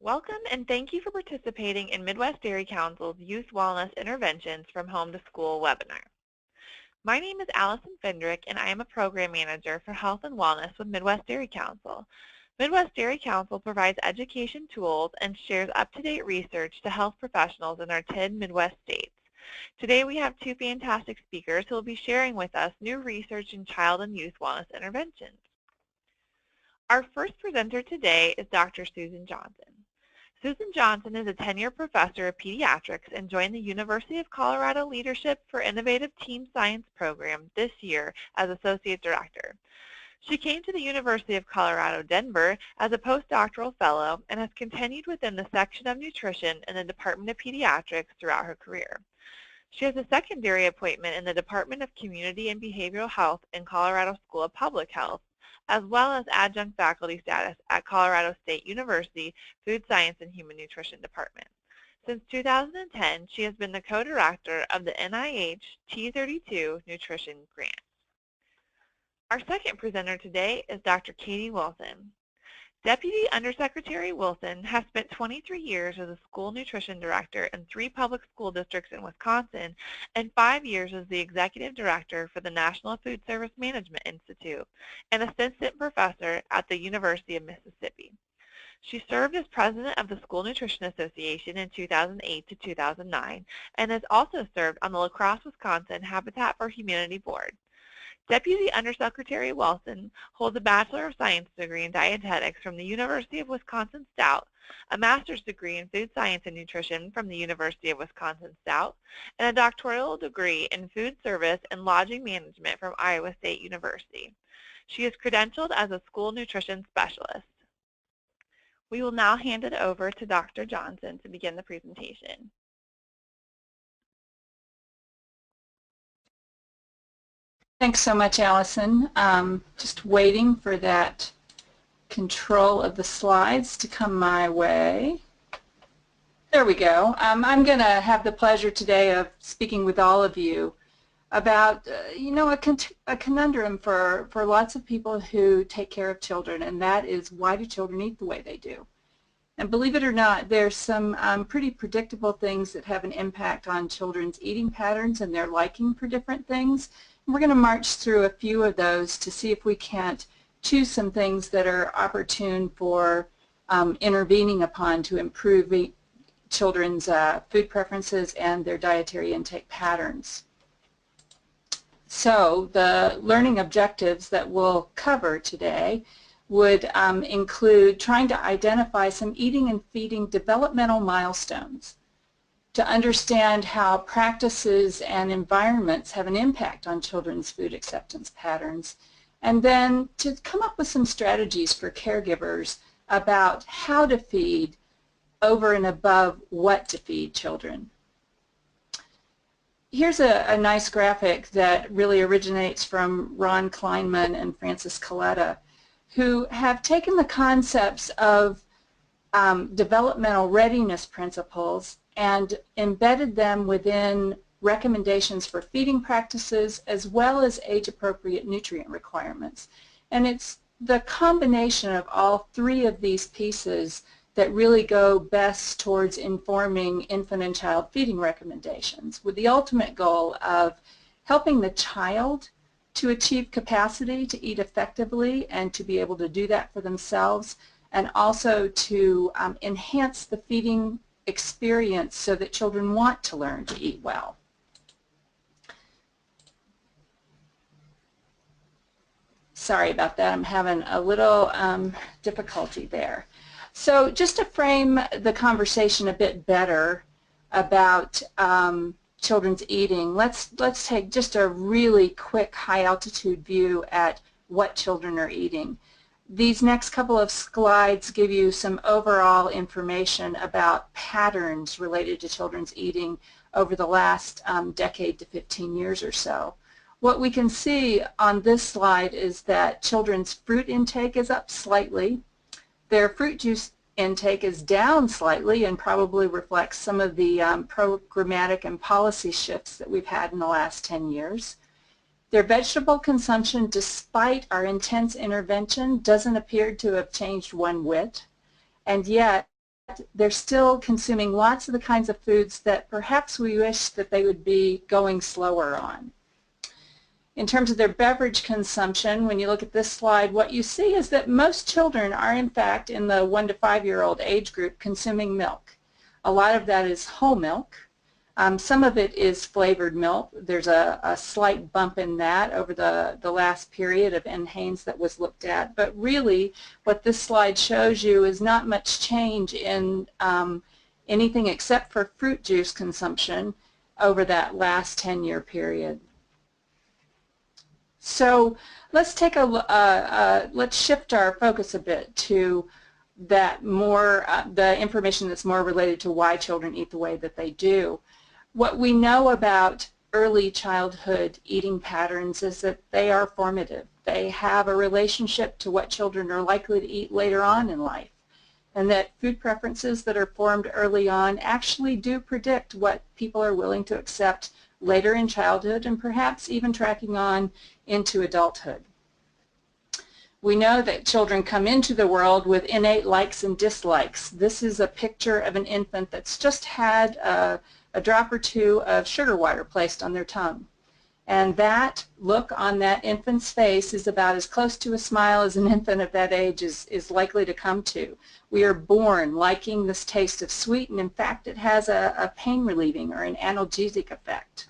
Welcome and thank you for participating in Midwest Dairy Council's Youth Wellness Interventions from Home to School webinar. My name is Allison Fendrick and I am a Program Manager for Health and Wellness with Midwest Dairy Council. Midwest Dairy Council provides education tools and shares up-to-date research to health professionals in our 10 Midwest states. Today we have two fantastic speakers who will be sharing with us new research in child and youth wellness interventions. Our first presenter today is Dr. Susan Johnson. Susan Johnson is a tenured professor of pediatrics and joined the University of Colorado Leadership for Innovative Team Science program this year as Associate Director. She came to the University of Colorado Denver as a postdoctoral fellow and has continued within the section of nutrition in the Department of Pediatrics throughout her career. She has a secondary appointment in the Department of Community and Behavioral Health in Colorado School of Public Health, as well as adjunct faculty status at Colorado State University Food Science and Human Nutrition Department. Since 2010, she has been the co-director of the NIH T32 Nutrition Grant. Our second presenter today is Dr. Katie Wilson. Deputy Undersecretary Wilson has spent 23 years as a school nutrition director in 3 public school districts in Wisconsin and 5 years as the executive director for the National Food Service Management Institute and assistant professor at the University of Mississippi. She served as president of the School Nutrition Association in 2008 to 2009 and has also served on the La Crosse, Wisconsin Habitat for Humanity Board. Deputy Undersecretary Wilson holds a Bachelor of Science degree in dietetics from the University of Wisconsin-Stout, a master's degree in food science and nutrition from the University of Wisconsin-Stout, and a doctoral degree in food service and lodging management from Iowa State University. She is credentialed as a school nutrition specialist. We will now hand it over to Dr. Johnson to begin the presentation. Thanks so much, Allison. Just waiting for that control of the slides to come my way. There we go. I'm going to have the pleasure today of speaking with all of you about, a conundrum for lots of people who take care of children, and that is, why do children eat the way they do? And believe it or not, there's some pretty predictable things that have an impact on children's eating patterns and their liking for different things. We're going to march through a few of those to see if we can't choose some things that are opportune for intervening upon to improve children's food preferences and their dietary intake patterns. So the learning objectives that we'll cover today would include trying to identify some eating and feeding developmental milestones, to understand how practices and environments have an impact on children's food acceptance patterns, and then to come up with some strategies for caregivers about how to feed over and above what to feed children. Here's a nice graphic that really originates from Ron Kleinman and Francis Coletta, who have taken the concepts of developmental readiness principles and embedded them within recommendations for feeding practices as well as age-appropriate nutrient requirements. And it's the combination of all 3 of these pieces that really go best towards informing infant and child feeding recommendations, with the ultimate goal of helping the child to achieve capacity to eat effectively and to be able to do that for themselves, and also to enhance the feeding experience so that children want to learn to eat well. Sorry about that, I'm having a little difficulty there. So just to frame the conversation a bit better about children's eating, let's take just a really quick high-altitude view at what children are eating. These next couple of slides give you some overall information about patterns related to children's eating over the last decade to 15 years or so. What we can see on this slide is that children's fruit intake is up slightly. Their fruit juice intake is down slightly and probably reflects some of the programmatic and policy shifts that we've had in the last 10 years. Their vegetable consumption, despite our intense intervention, doesn't appear to have changed one whit, and yet they're still consuming lots of the kinds of foods that perhaps we wish that they would be going slower on. In terms of their beverage consumption, when you look at this slide, what you see is that most children are in fact in the 1 to 5-year-old age group consuming milk. A lot of that is whole milk. Some of it is flavored milk. There's a slight bump in that over the last period of NHANES that was looked at. But really, what this slide shows you is not much change in anything except for fruit juice consumption over that last 10-year period. So let's take let's shift our focus a bit to that more the information that's more related to why children eat the way that they do. What we know about early childhood eating patterns is that they are formative. They have a relationship to what children are likely to eat later on in life, and that food preferences that are formed early on actually do predict what people are willing to accept later in childhood and perhaps even tracking on into adulthood. We know that children come into the world with innate likes and dislikes. This is a picture of an infant that's just had a drop or two of sugar water placed on their tongue. And that look on that infant's face is about as close to a smile as an infant of that age is likely to come to. We are born liking this taste of sweet, and in fact it has a pain relieving or an analgesic effect.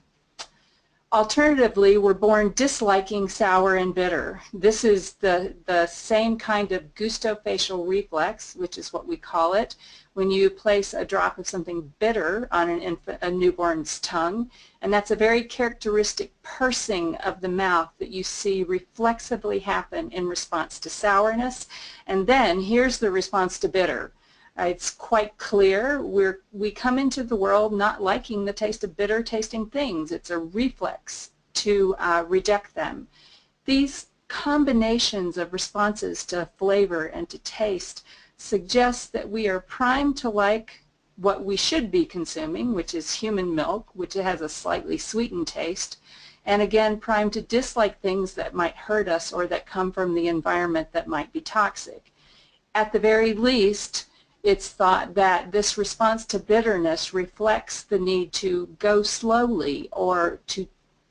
Alternatively, we're born disliking sour and bitter. This is the same kind of gustofacial reflex, which is what we call it, when you place a drop of something bitter on a newborn's tongue. And that's a very characteristic pursing of the mouth that you see reflexively happen in response to sourness. And then here's the response to bitter. It's quite clear we come into the world not liking the taste of bitter tasting things. It's a reflex to reject them. These combinations of responses to flavor and to taste suggest that we are primed to like what we should be consuming, which is human milk, which has a slightly sweetened taste, and again primed to dislike things that might hurt us or that come from the environment that might be toxic. At the very least, it's thought that this response to bitterness reflects the need to go slowly or to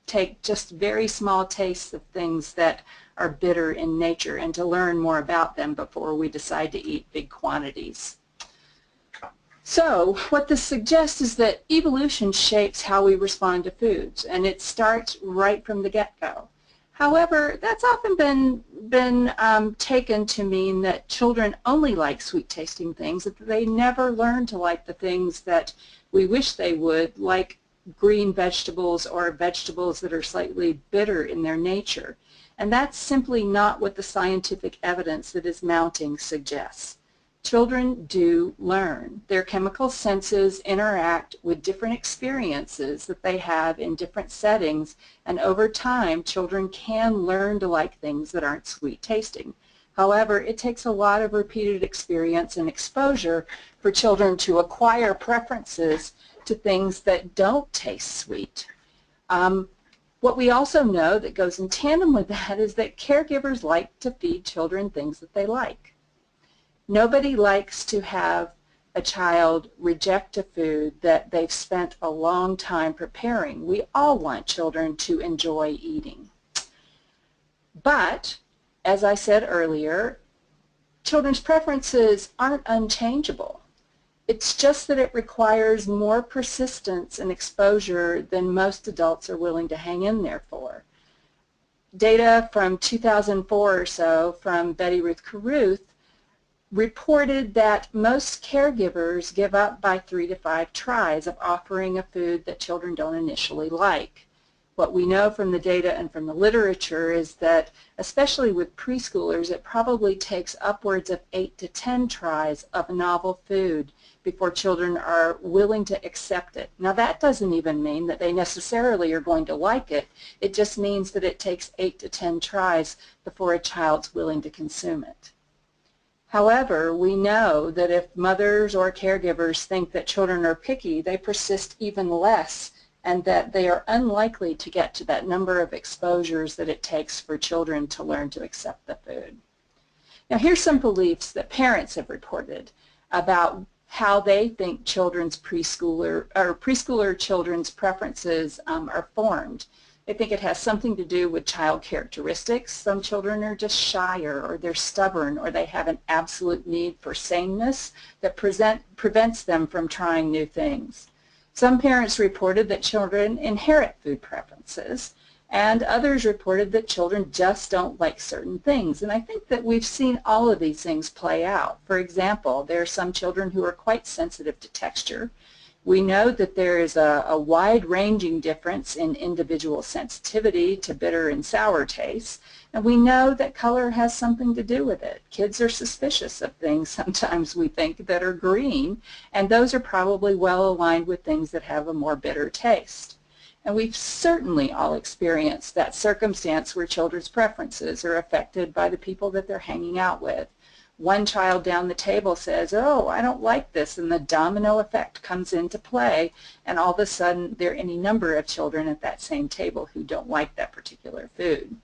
take just very small tastes of things that are bitter in nature and to learn more about them before we decide to eat big quantities. So what this suggests is that evolution shapes how we respond to foods, and it starts right from the get-go. However, that's often been taken to mean that children only like sweet-tasting things, that they never learn to like the things that we wish they would, like green vegetables or vegetables that are slightly bitter in their nature. And that's simply not what the scientific evidence that is mounting suggests. Children do learn. Their chemical senses interact with different experiences that they have in different settings, and over time children can learn to like things that aren't sweet tasting. However, it takes a lot of repeated experience and exposure for children to acquire preferences to things that don't taste sweet. What we also know that goes in tandem with that is that caregivers like to feed children things that they like. Nobody likes to have a child reject a food that they've spent a long time preparing. We all want children to enjoy eating. But, as I said earlier, children's preferences aren't unchangeable. It's just that it requires more persistence and exposure than most adults are willing to hang in there for. Data from 2004 or so from Betty Ruth Carruth reported that most caregivers give up by 3 to 5 tries of offering a food that children don't initially like. What we know from the data and from the literature is that, especially with preschoolers, it probably takes upwards of 8 to 10 tries of a novel food before children are willing to accept it. Now that doesn't even mean that they necessarily are going to like it. It just means that it takes 8 to 10 tries before a child's willing to consume it. However, we know that if mothers or caregivers think that children are picky, they persist even less, and that they are unlikely to get to that number of exposures that it takes for children to learn to accept the food. Now here's some beliefs that parents have reported about how they think preschooler children's preferences are formed. I think it has something to do with child characteristics. Some children are just shyer, or they're stubborn, or they have an absolute need for sameness that prevents them from trying new things. Some parents reported that children inherit food preferences, and others reported that children just don't like certain things. And I think that we've seen all of these things play out. For example, there are some children who are quite sensitive to texture. We know that there is a wide-ranging difference in individual sensitivity to bitter and sour tastes, and we know that color has something to do with it. Kids are suspicious of things sometimes, we think, that are green, and those are probably well aligned with things that have a more bitter taste. And we've certainly all experienced that circumstance where children's preferences are affected by the people that they're hanging out with. One child down the table says, "Oh, I don't like this," and the domino effect comes into play, and all of a sudden there are any number of children at that same table who don't like that particular food.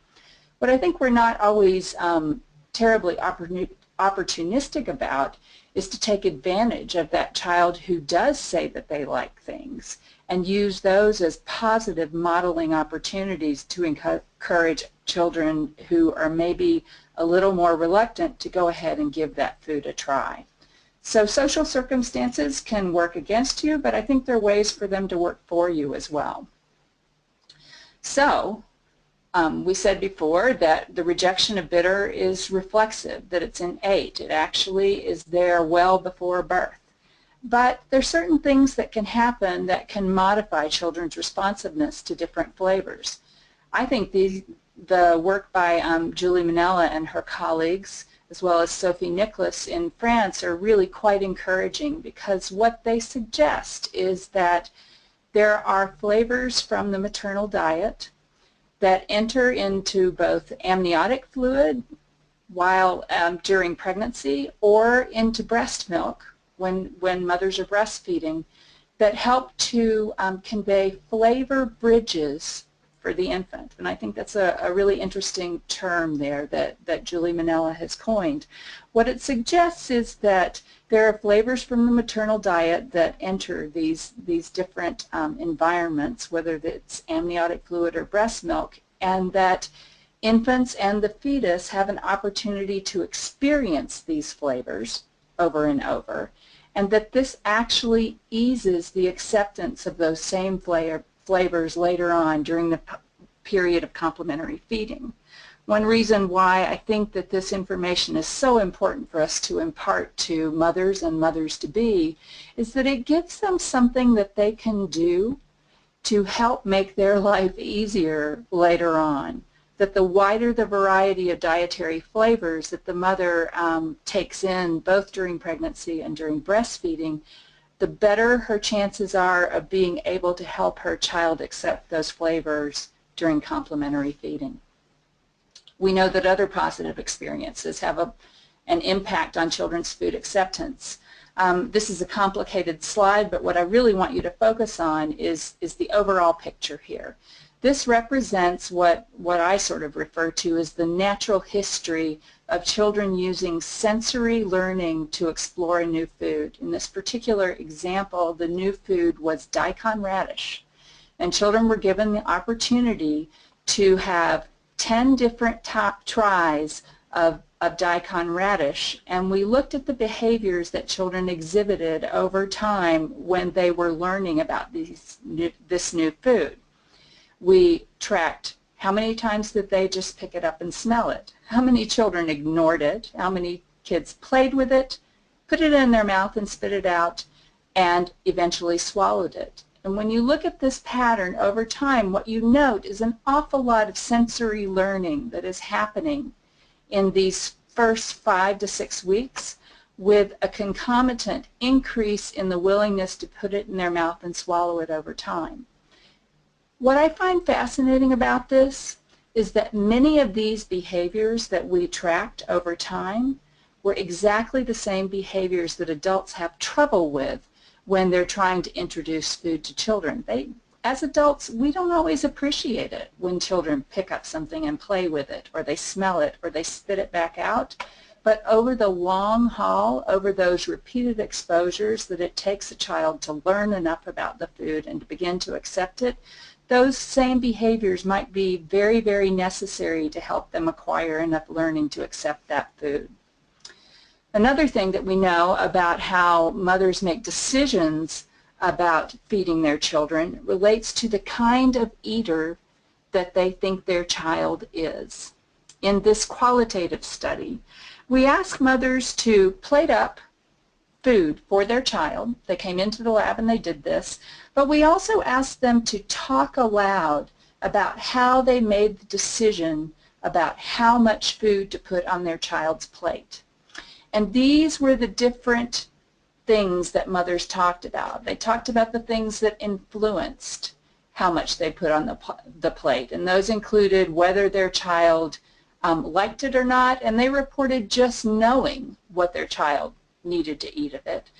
What I think we're not always terribly opportunistic about is to take advantage of that child who does say that they like things and use those as positive modeling opportunities to encourage children who are maybe a little more reluctant to go ahead and give that food a try. So social circumstances can work against you, but I think there are ways for them to work for you as well. So we said before that the rejection of bitter is reflexive, that it's innate. It actually is there well before birth. But there are certain things that can happen that can modify children's responsiveness to different flavors. I think the work by Julie Manella and her colleagues, as well as Sophie Nicholas in France, are really quite encouraging, because what they suggest is that there are flavors from the maternal diet that enter into both amniotic fluid while during pregnancy, or into breast milk when mothers are breastfeeding, that help to convey flavor bridges for the infant. And I think that's a really interesting term there that Julie Manella has coined. What it suggests is that there are flavors from the maternal diet that enter these different environments, whether it's amniotic fluid or breast milk, and that infants and the fetus have an opportunity to experience these flavors over and over, and that this actually eases the acceptance of those same flavors later on during the period of complementary feeding. One reason why I think that this information is so important for us to impart to mothers and mothers-to-be is that it gives them something that they can do to help make their life easier later on. That the wider the variety of dietary flavors that the mother takes in both during pregnancy and during breastfeeding, the better her chances are of being able to help her child accept those flavors during complementary feeding. We know that other positive experiences have an impact on children's food acceptance. This is a complicated slide, but what I really want you to focus on is the overall picture here. This represents what I sort of refer to as the natural history of children using sensory learning to explore a new food. In this particular example, the new food was daikon radish, and children were given the opportunity to have 10 different tries of daikon radish, and we looked at the behaviors that children exhibited over time when they were learning about this new food. We tracked how many times did they just pick it up and smell it, how many children ignored it, how many kids played with it, put it in their mouth and spit it out, and eventually swallowed it. And when you look at this pattern over time, what you note is an awful lot of sensory learning that is happening in these first 5 to 6 weeks, with a concomitant increase in the willingness to put it in their mouth and swallow it over time. What I find fascinating about this is that many of these behaviors that we tracked over time were exactly the same behaviors that adults have trouble with when they're trying to introduce food to children. As adults, we don't always appreciate it when children pick up something and play with it, or they smell it, or they spit it back out. but over the long haul, over those repeated exposures that it takes a child to learn enough about the food and to begin to accept it, those same behaviors might be very, very necessary to help them acquire enough learning to accept that food. Another thing that we know about how mothers make decisions about feeding their children relates to the kind of eater that they think their child is. In this qualitative study, we asked mothers to plate up food for their child. They came into the lab and they did this, but we also asked them to talk aloud about how they made the decision about how much food to put on their child's plate. And these were the different things that mothers talked about. They talked about the things that influenced how much they put on the plate, and those included whether their child liked it or not, and they reported just knowing what their child needed to eat of it.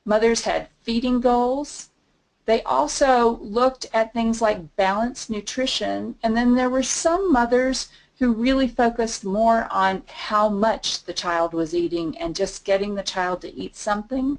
Mothers had feeding goals. They also looked at things like balanced nutrition, and then there were some mothers who really focused more on how much the child was eating and just getting the child to eat something.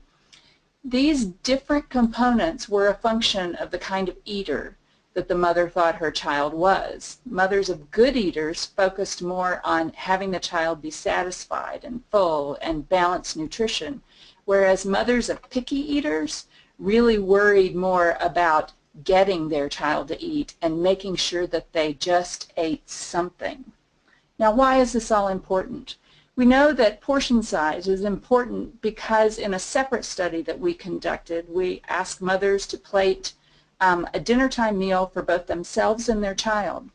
These different components were a function of the kind of eater that the mother thought her child was. Mothers of good eaters focused more on having the child be satisfied and full and balanced nutrition, whereas mothers of picky eaters really worried more about getting their child to eat and making sure that they just ate something. Now, why is this all important? We know that portion size is important because in a separate study that we conducted, we asked mothers to plate a dinner time meal for both themselves and their child.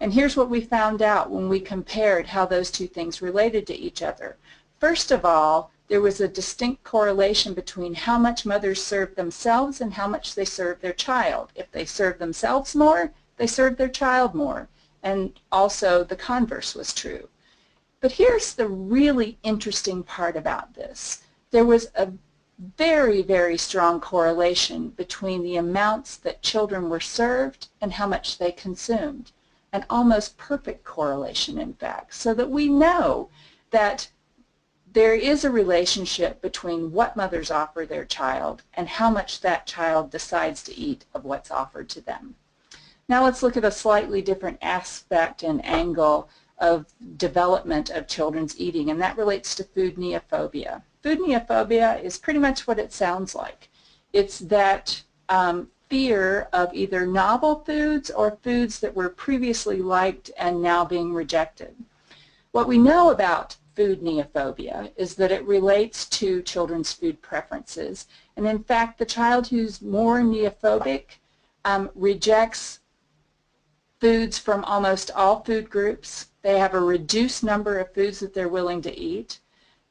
And here's what we found out when we compared how those two things related to each other. First of all, there was a distinct correlation between how much mothers served themselves and how much they served their child. If they served themselves more, they served their child more. And also the converse was true. But here's the really interesting part about this. There was a very, very strong correlation between the amounts that children were served and how much they consumed. An almost perfect correlation, in fact, so that we know that there is a relationship between what mothers offer their child and how much that child decides to eat of what's offered to them. Now let's look at a slightly different aspect and angle of development of children's eating, and that relates to food neophobia. Food neophobia is pretty much what it sounds like. It's that fear of either novel foods or foods that were previously liked and now being rejected. What we know about food neophobia is that it relates to children's food preferences, and in fact the child who's more neophobic rejects foods from almost all food groups. They have a reduced number of foods that they're willing to eat.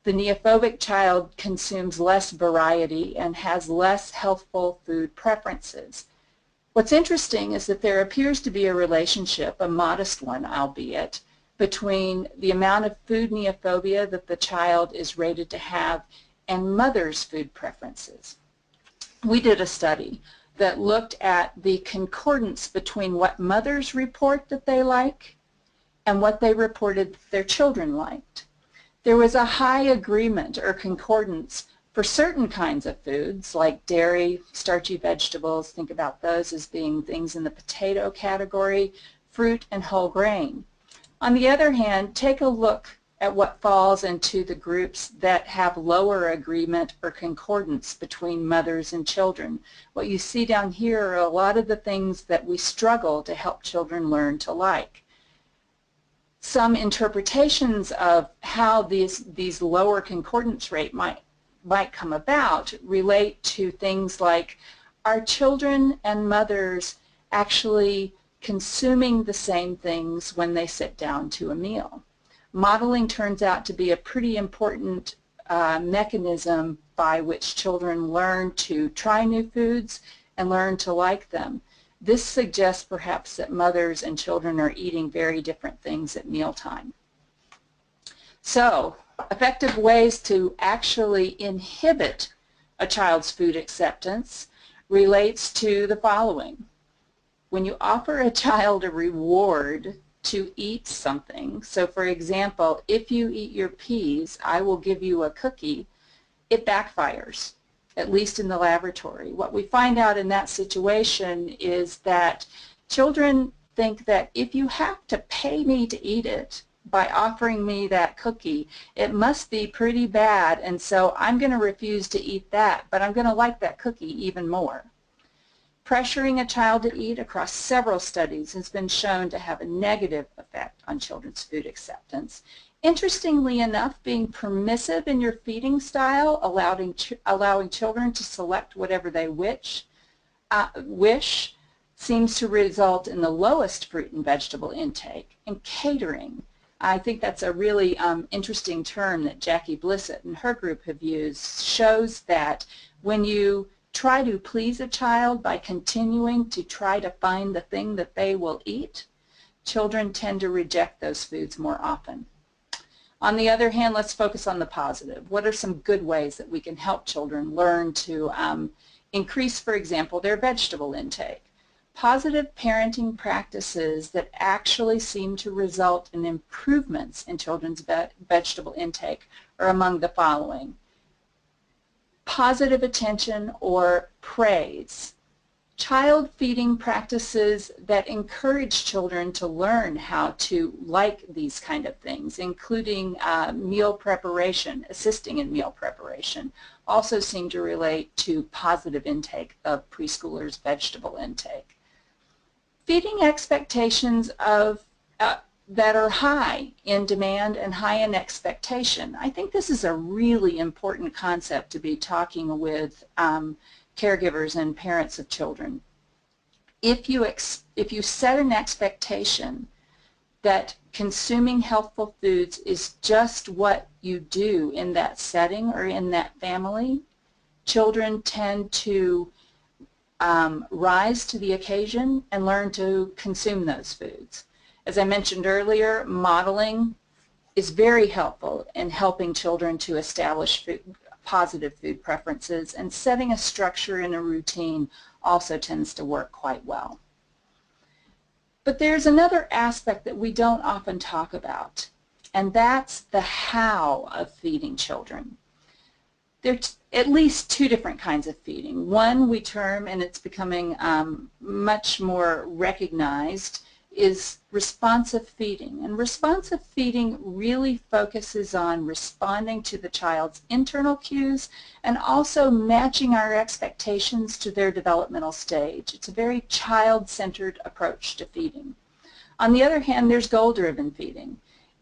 The neophobic child consumes less variety and has less healthful food preferences. What's interesting is that there appears to be a relationship, a modest one albeit, between the amount of food neophobia that the child is rated to have and mother's food preferences. We did a study that looked at the concordance between what mothers report that they like and what they reported that their children liked. There was a high agreement or concordance for certain kinds of foods like dairy, starchy vegetables, think about those as being things in the potato category, fruit and whole grain. On the other hand, take a look at what falls into the groups that have lower agreement or concordance between mothers and children. What you see down here are a lot of the things that we struggle to help children learn to like. Some interpretations of how these lower concordance rate might come about relate to things like, are children and mothers actually consuming the same things when they sit down to a meal? Modeling turns out to be a pretty important mechanism by which children learn to try new foods and learn to like them. This suggests perhaps that mothers and children are eating very different things at mealtime. So, effective ways to actually inhibit a child's food acceptance relates to the following. When you offer a child a reward to eat something, so for example, if you eat your peas, I will give you a cookie, it backfires, at least in the laboratory. What we find out in that situation is that children think that if you have to pay me to eat it by offering me that cookie, it must be pretty bad, and so I'm going to refuse to eat that, but I'm going to like that cookie even more. Pressuring a child to eat across several studies has been shown to have a negative effect on children's food acceptance. Interestingly enough, being permissive in your feeding style, allowing children to select whatever they wish, seems to result in the lowest fruit and vegetable intake. And catering, I think that's a really interesting term that Jackie Blissett and her group have used, shows that when you try to please a child by continuing to try to find the thing that they will eat, children tend to reject those foods more often. On the other hand, let's focus on the positive. What are some good ways that we can help children learn to increase, for example, their vegetable intake? Positive parenting practices that actually seem to result in improvements in children's vegetable intake are among the following. Positive attention or praise. Child feeding practices that encourage children to learn how to like these kind of things, including meal preparation, assisting in meal preparation, also seem to relate to positive intake of preschoolers' vegetable intake. Feeding expectations of that are high in demand and high in expectation. I think this is a really important concept to be talking with caregivers and parents of children. If you set an expectation that consuming healthful foods is just what you do in that setting or in that family, children tend to rise to the occasion and learn to consume those foods. As I mentioned earlier, modeling is very helpful in helping children to establish positive food preferences, and setting a structure and a routine also tends to work quite well. But there's another aspect that we don't often talk about, and that's the how of feeding children. There's at least two different kinds of feeding. One we term, and it's becoming much more recognized, is responsive feeding. And responsive feeding really focuses on responding to the child's internal cues and also matching our expectations to their developmental stage. It's a very child-centered approach to feeding. On the other hand, there's goal-driven feeding.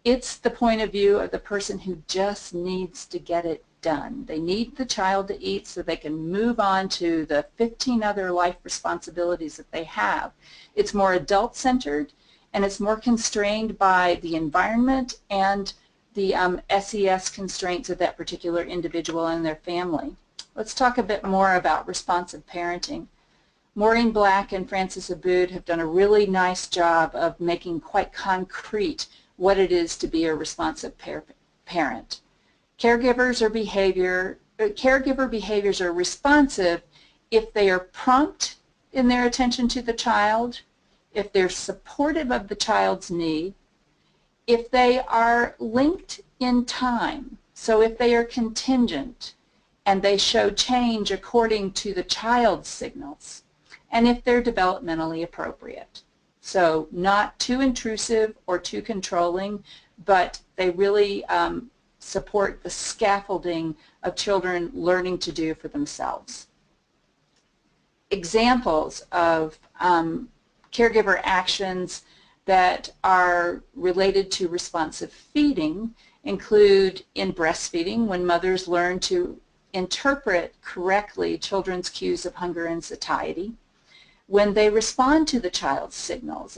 It's the point of view of the person who just needs to get it done. They need the child to eat so they can move on to the 15 other life responsibilities that they have. It's more adult-centered, and it's more constrained by the environment and the SES constraints of that particular individual and their family. Let's talk a bit more about responsive parenting. Maureen Black and Frances Abood have done a really nice job of making quite concrete what it is to be a responsive parent. Caregiver behaviors are responsive if they are prompt in their attention to the child, if they're supportive of the child's need, if they are linked in time, so if they are contingent and they show change according to the child's signals, and if they're developmentally appropriate. So not too intrusive or too controlling, but they really support the scaffolding of children learning to do for themselves. Examples of caregiver actions that are related to responsive feeding include in breastfeeding, when mothers learn to interpret correctly children's cues of hunger and satiety, when they respond to the child's signals.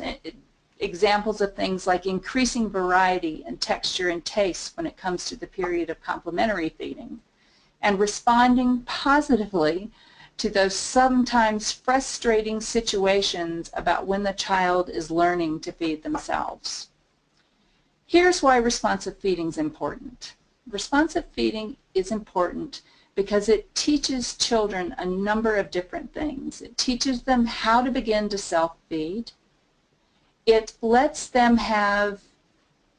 Examples of things like increasing variety and texture and taste when it comes to the period of complementary feeding, and responding positively to those sometimes frustrating situations about when the child is learning to feed themselves. Here's why responsive feeding is important. Responsive feeding is important because it teaches children a number of different things. It teaches them how to begin to self-feed. It lets them have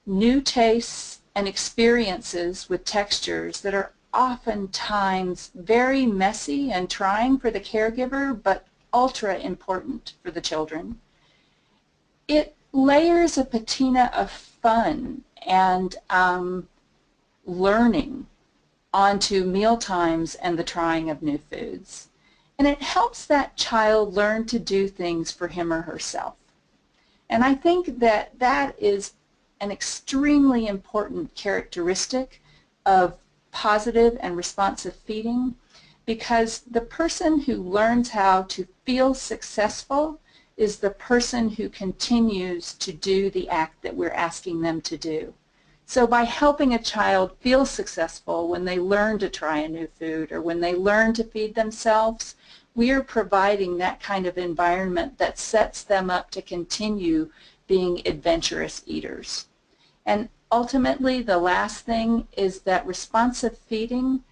new tastes and experiences with textures that are oftentimes very messy and trying for the caregiver, but ultra important for the children. It layers a patina of fun and learning onto meal times and the trying of new foods. And it helps that child learn to do things for him or herself. And I think that that is an extremely important characteristic of positive and responsive feeding, because the person who learns how to feel successful is the person who continues to do the act that we're asking them to do. So by helping a child feel successful when they learn to try a new food or when they learn to feed themselves, we are providing that kind of environment that sets them up to continue being adventurous eaters. And ultimately, the last thing is that responsive feeding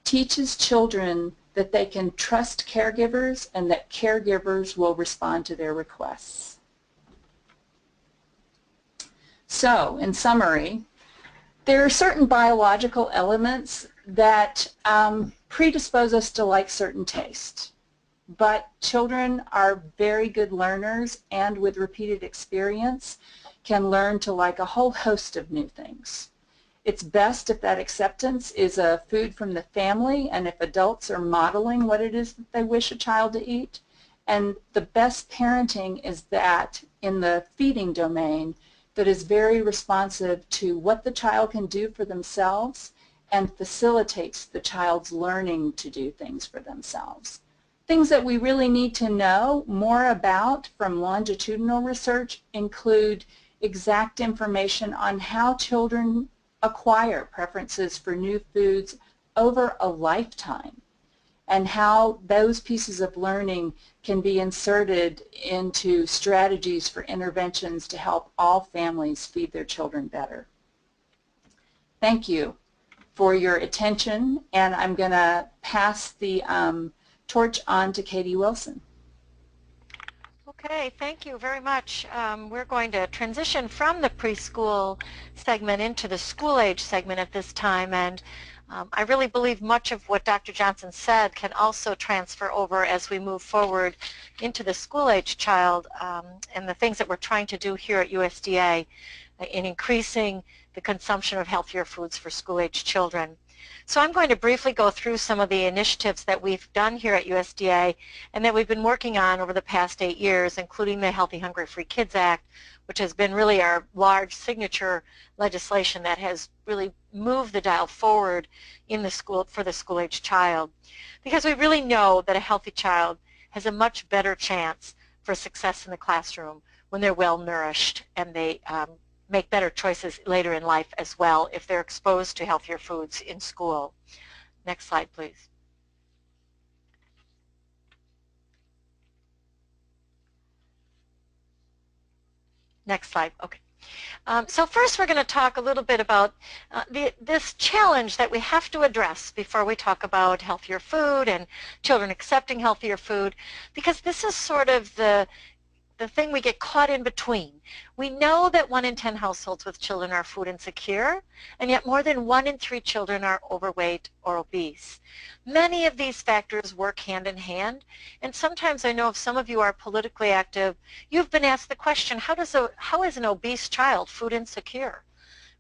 teaches children that they can trust caregivers and that caregivers will respond to their requests. So, in summary, there are certain biological elements that predispose us to like certain tastes. But children are very good learners, and with repeated experience can learn to like a whole host of new things. It's best if that acceptance is a food from the family and if adults are modeling what it is that they wish a child to eat. And the best parenting is that in the feeding domain that is very responsive to what the child can do for themselves and facilitates the child's learning to do things for themselves. Things that we really need to know more about from longitudinal research include exact information on how children acquire preferences for new foods over a lifetime and how those pieces of learning can be inserted into strategies for interventions to help all families feed their children better. Thank you for your attention, and I'm going to pass the torch on to Katie Wilson. Okay, thank you very much. We're going to transition from the preschool segment into the school age segment at this time, and I really believe much of what Dr. Johnson said can also transfer over as we move forward into the school age child and the things that we're trying to do here at USDA in increasing the consumption of healthier foods for school age children. So I'm going to briefly go through some of the initiatives that we've done here at USDA and that we've been working on over the past 8 years, including the Healthy Hungry Free Kids Act, which has been really our large signature legislation that has really moved the dial forward in the school for the school age child. Because we really know that a healthy child has a much better chance for success in the classroom when they're well nourished and they make better choices later in life as well if they're exposed to healthier foods in school. Next slide, please. Next slide, okay. So first we're going to talk a little bit about this challenge that we have to address before we talk about healthier food and children accepting healthier food, because this is sort of the thing we get caught in between. We know that 1 in 10 households with children are food insecure, and yet more than 1 in 3 children are overweight or obese. Many of these factors work hand in hand, and sometimes I know if some of you are politically active, you've been asked the question, how is an obese child food insecure?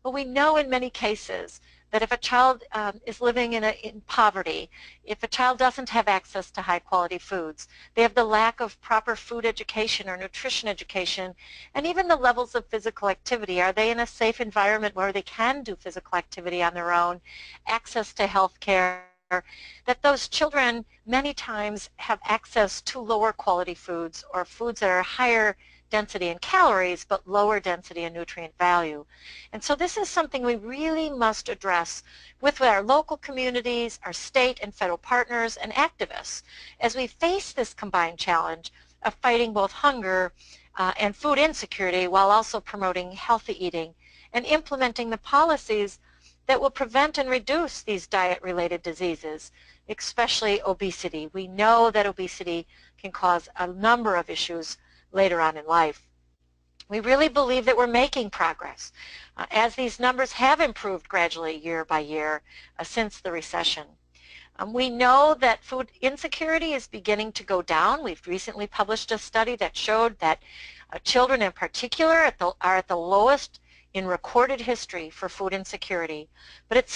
Well, we know in many cases that if a child is living in poverty, if a child doesn't have access to high quality foods, they have the lack of proper food education or nutrition education, and even the levels of physical activity. Are they in a safe environment where they can do physical activity on their own, access to health care, that those children many times have access to lower quality foods or foods that are higher density in calories but lower density in nutrient value. And so this is something we really must address with our local communities, our state and federal partners, and activists as we face this combined challenge of fighting both hunger and food insecurity while also promoting healthy eating and implementing the policies that will prevent and reduce these diet-related diseases, especially obesity. We know that obesity can cause a number of issues later on in life. We really believe that we're making progress as these numbers have improved gradually year by year since the recession. We know that food insecurity is beginning to go down. We've recently published a study that showed that children in particular are at the lowest in recorded history for food insecurity, but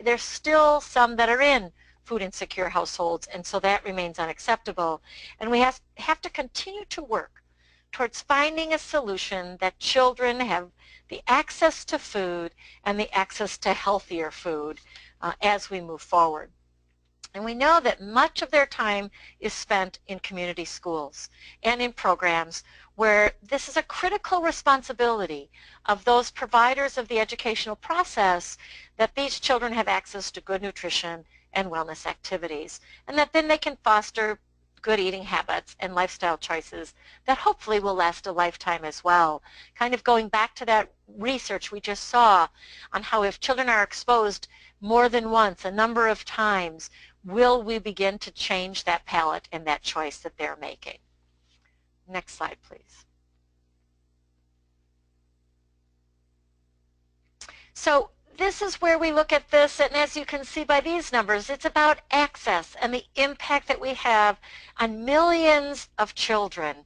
there's still some that are in food insecure households, and so that remains unacceptable. And we have to continue to work towards finding a solution that children have the access to food and the access to healthier food as we move forward. And we know that much of their time is spent in community schools and in programs where this is a critical responsibility of those providers of the educational process, that these children have access to good nutrition and wellness activities, and that then they can foster good eating habits and lifestyle choices that hopefully will last a lifetime as well. Kind of going back to that research we just saw on how if children are exposed more than once, a number of times, will we begin to change that palate and that choice that they're making. Next slide, please. So this is where we look at this, and as you can see by these numbers, it's about access and the impact that we have on millions of children.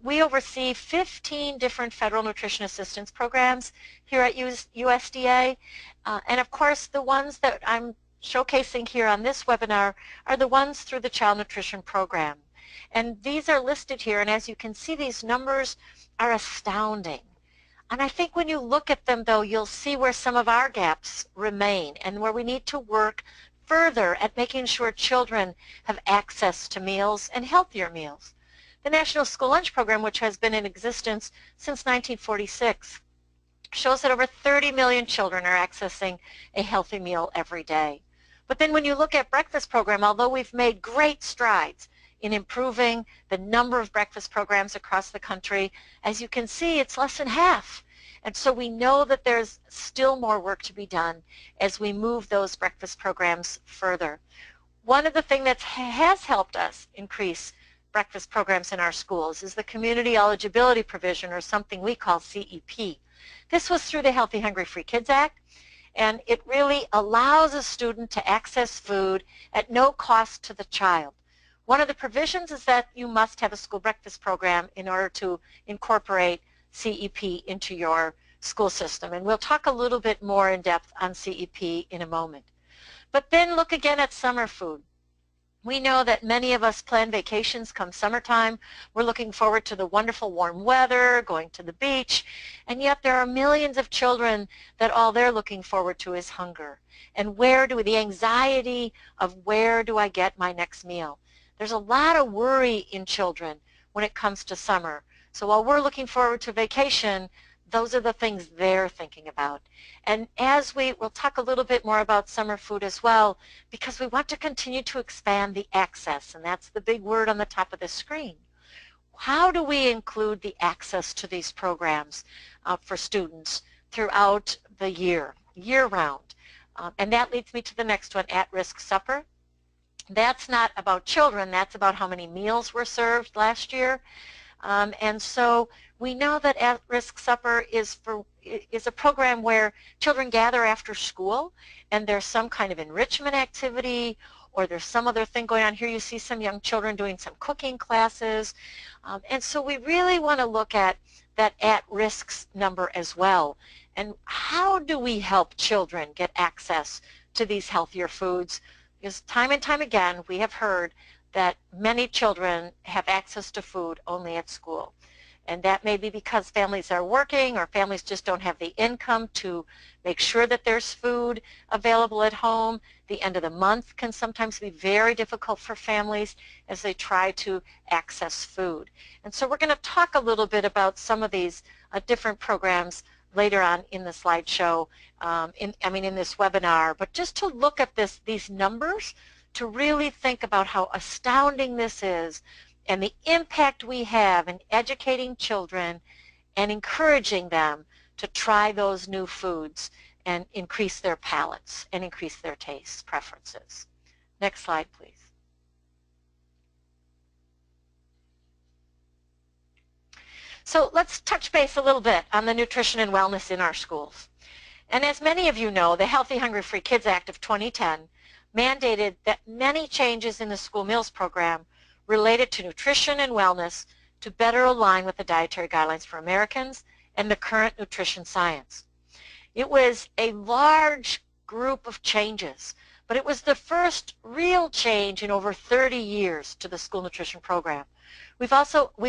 We oversee 15 different federal nutrition assistance programs here at USDA, and of course the ones that I'm showcasing here on this webinar are the ones through the Child Nutrition Program. And these are listed here, and as you can see, these numbers are astounding. And I think when you look at them, though, you'll see where some of our gaps remain and where we need to work further at making sure children have access to meals and healthier meals. The National School Lunch Program, which has been in existence since 1946, shows that over 30 million children are accessing a healthy meal every day. But then when you look at breakfast program, although we've made great strides in improving the number of breakfast programs across the country, as you can see, it's less than half. And so we know that there's still more work to be done as we move those breakfast programs further. One of the things that has helped us increase breakfast programs in our schools is the Community Eligibility Provision, or something we call CEP. This was through the Healthy Hungry Free Kids Act, and it really allows a student to access food at no cost to the child. One of the provisions is that you must have a school breakfast program in order to incorporate CEP into your school system, and we'll talk a little bit more in depth on CEP in a moment. But then look again at summer food. We know that many of us plan vacations come summertime. We're looking forward to the wonderful warm weather, going to the beach, and yet there are millions of children that all they're looking forward to is hunger. And the anxiety of where do I get my next meal? There's a lot of worry in children when it comes to summer. So while we're looking forward to vacation, those are the things they're thinking about. And as we'll talk a little bit more about summer food as well, because we want to continue to expand the access, and that's the big word on the top of the screen. How do we include the access to these programs for students throughout the year-round? And that leads me to the next one, at-risk supper. That's not about children, that's about how many meals were served last year. And so we know that at-risk supper is a program where children gather after school, and there's some kind of enrichment activity, or there's some other thing going on. Here you see some young children doing some cooking classes. And so we really want to look at that at-risk number as well. And how do we help children get access to these healthier foods? Because time and time again we have heard that many children have access to food only at school. And that may be because families are working, or families just don't have the income to make sure that there's food available at home. The end of the month can sometimes be very difficult for families as they try to access food. And so we're going to talk a little bit about some of these different programs later on in the slideshow, in this webinar. But just to look at these numbers, to really think about how astounding this is and the impact we have in educating children and encouraging them to try those new foods and increase their palates and increase their taste preferences. Next slide, please. So let's touch base a little bit on the nutrition and wellness in our schools. And as many of you know, the Healthy, Hungry, Free Kids Act of 2010 mandated that many changes in the school meals program related to nutrition and wellness to better align with the dietary guidelines for Americans and the current nutrition science. It was a large group of changes, but it was the first real change in over 30 years to the school nutrition program. We've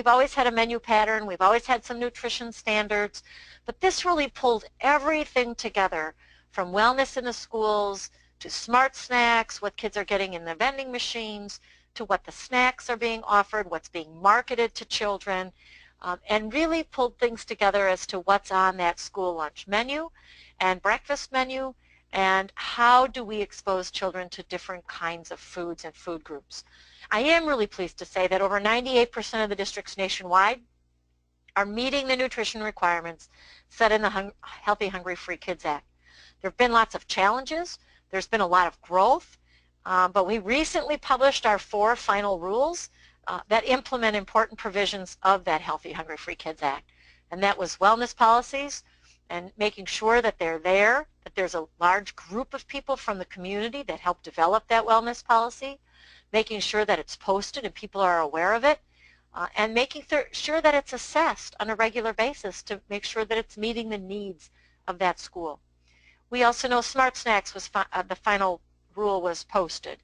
always had a menu pattern, we've always had some nutrition standards, but this really pulled everything together, from wellness in the schools to smart snacks, what kids are getting in the vending machines, to what the snacks are being offered, what's being marketed to children, and really pulled things together as to what's on that school lunch menu and breakfast menu, and how do we expose children to different kinds of foods and food groups. I am really pleased to say that over 98% of the districts nationwide are meeting the nutrition requirements set in the Healthy, Hungry, Free Kids Act. There have been lots of challenges. There's been a lot of growth, but we recently published our 4 final rules that implement important provisions of that Healthy, Hungry, Free Kids Act. And that was wellness policies and making sure that they're there, that there's a large group of people from the community that help develop that wellness policy, making sure that it's posted and people are aware of it, and making sure that it's assessed on a regular basis to make sure that it's meeting the needs of that school. We also know Smart Snacks was the final rule was posted.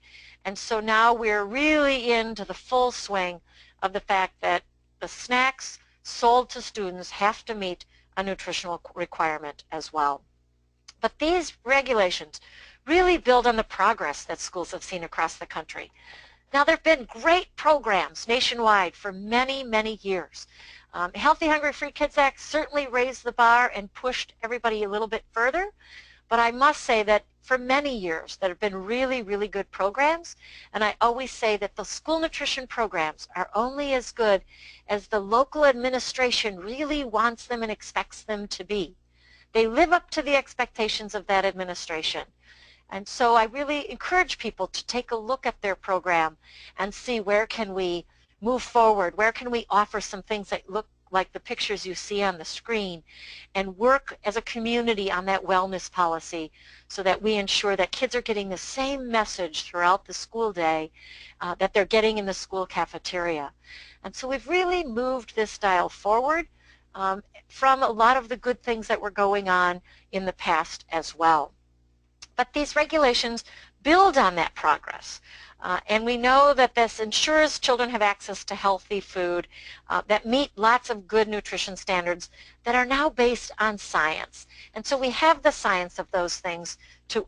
And so now we're really into the full swing of the fact that the snacks sold to students have to meet a nutritional requirement as well. But these regulations really build on the progress that schools have seen across the country. Now, there have been great programs nationwide for many, many years. Healthy, Hungry, Free Kids Act certainly raised the bar and pushed everybody a little bit further. But I must say that for many years there have been really, really good programs, and I always say that the school nutrition programs are only as good as the local administration really wants them and expects them to be. They live up to the expectations of that administration. And so I really encourage people to take a look at their program and see where can we move forward, where can we offer some things that look like the pictures you see on the screen, and work as a community on that wellness policy so that we ensure that kids are getting the same message throughout the school day that they're getting in the school cafeteria. And so we've really moved this dial forward from a lot of the good things that were going on in the past as well. But these regulations build on that progress. And we know that this ensures children have access to healthy food that meet lots of good nutrition standards that are now based on science. And so we have the science of those things to